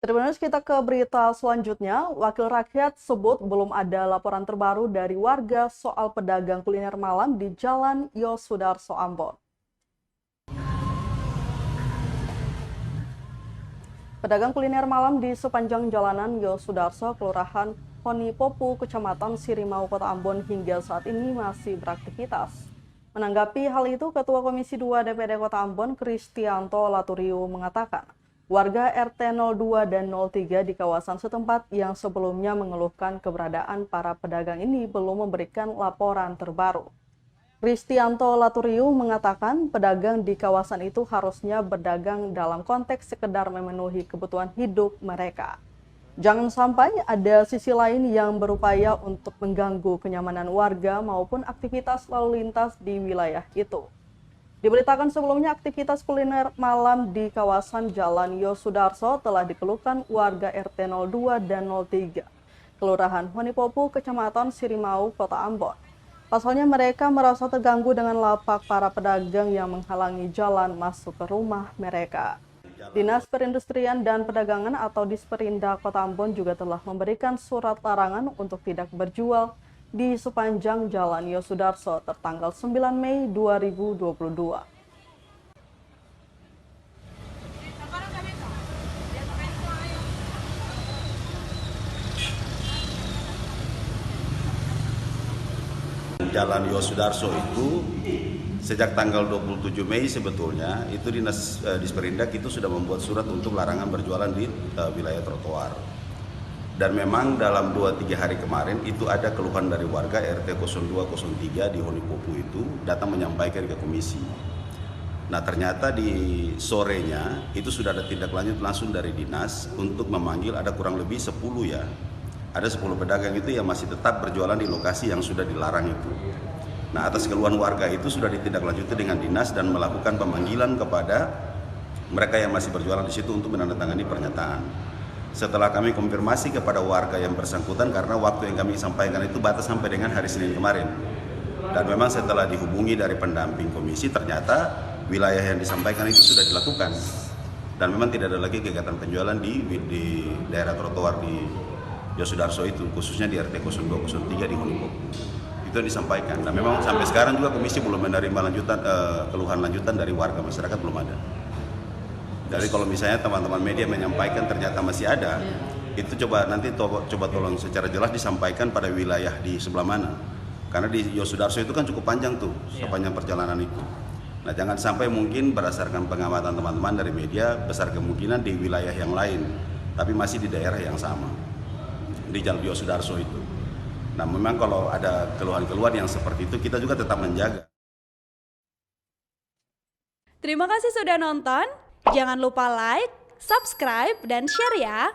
Terus kita ke berita selanjutnya. Wakil Rakyat sebut belum ada laporan terbaru dari warga soal pedagang kuliner malam di Jalan Yosudarso Ambon. Pedagang kuliner malam di sepanjang jalanan Yosudarso, Kelurahan Honipopu, Kecamatan Sirimau, Kota Ambon hingga saat ini masih beraktivitas. Menanggapi hal itu, Ketua Komisi 2 DPD Kota Ambon, Kristianto Laturiu, mengatakan warga RT 02 dan 03 di kawasan setempat yang sebelumnya mengeluhkan keberadaan para pedagang ini belum memberikan laporan terbaru. Kristianto Laturiu mengatakan pedagang di kawasan itu harusnya berdagang dalam konteks sekedar memenuhi kebutuhan hidup mereka. Jangan sampai ada sisi lain yang berupaya untuk mengganggu kenyamanan warga maupun aktivitas lalu lintas di wilayah itu. Diberitakan sebelumnya aktivitas kuliner malam di kawasan Jalan Yosudarso telah dikeluhkan warga RT 02 dan 03, Kelurahan Honipopu, Kecamatan Sirimau, Kota Ambon. Pasalnya mereka merasa terganggu dengan lapak para pedagang yang menghalangi jalan masuk ke rumah mereka. Dinas Perindustrian dan Perdagangan atau Disperinda Kota Ambon juga telah memberikan surat larangan untuk tidak berjual di sepanjang Jalan Yosudarso tertanggal 9 Mei 2022. Jalan Yosudarso itu sejak tanggal 27 Mei sebetulnya itu Dinas Disperindak itu sudah membuat surat untuk larangan berjualan di wilayah trotoar. Dan memang dalam 2-3 hari kemarin itu ada keluhan dari warga RT 0203 di Honipopu itu datang menyampaikan ke komisi. Nah ternyata di sorenya itu sudah ada tindak lanjut langsung dari dinas untuk memanggil ada kurang lebih 10 ya. Ada 10 pedagang itu yang masih tetap berjualan di lokasi yang sudah dilarang itu. Nah atas keluhan warga itu sudah ditindaklanjuti dengan dinas dan melakukan pemanggilan kepada mereka yang masih berjualan di situ untuk menandatangani pernyataan. Setelah kami konfirmasi kepada warga yang bersangkutan karena waktu yang kami sampaikan itu batas sampai dengan hari Senin kemarin. Dan memang setelah dihubungi dari pendamping komisi ternyata wilayah yang disampaikan itu sudah dilakukan. Dan memang tidak ada lagi kegiatan penjualan di daerah trotoar di Yosudarso itu, khususnya di RT 0203 di Honipopu. Itu yang disampaikan. Nah memang sampai sekarang juga komisi belum menerima keluhan lanjutan dari warga, masyarakat belum ada. Jadi kalau misalnya teman-teman media menyampaikan ternyata masih ada, itu coba tolong secara jelas disampaikan pada wilayah di sebelah mana. Karena di Yosudarso itu kan cukup panjang tuh, sepanjang perjalanan itu. Nah jangan sampai mungkin berdasarkan pengamatan teman-teman dari media, besar kemungkinan di wilayah yang lain, tapi masih di daerah yang sama, di Jalan Yosudarso itu. Nah memang kalau ada keluhan-keluhan yang seperti itu, kita juga tetap menjaga. Terima kasih sudah nonton. Jangan lupa like, subscribe, dan share ya.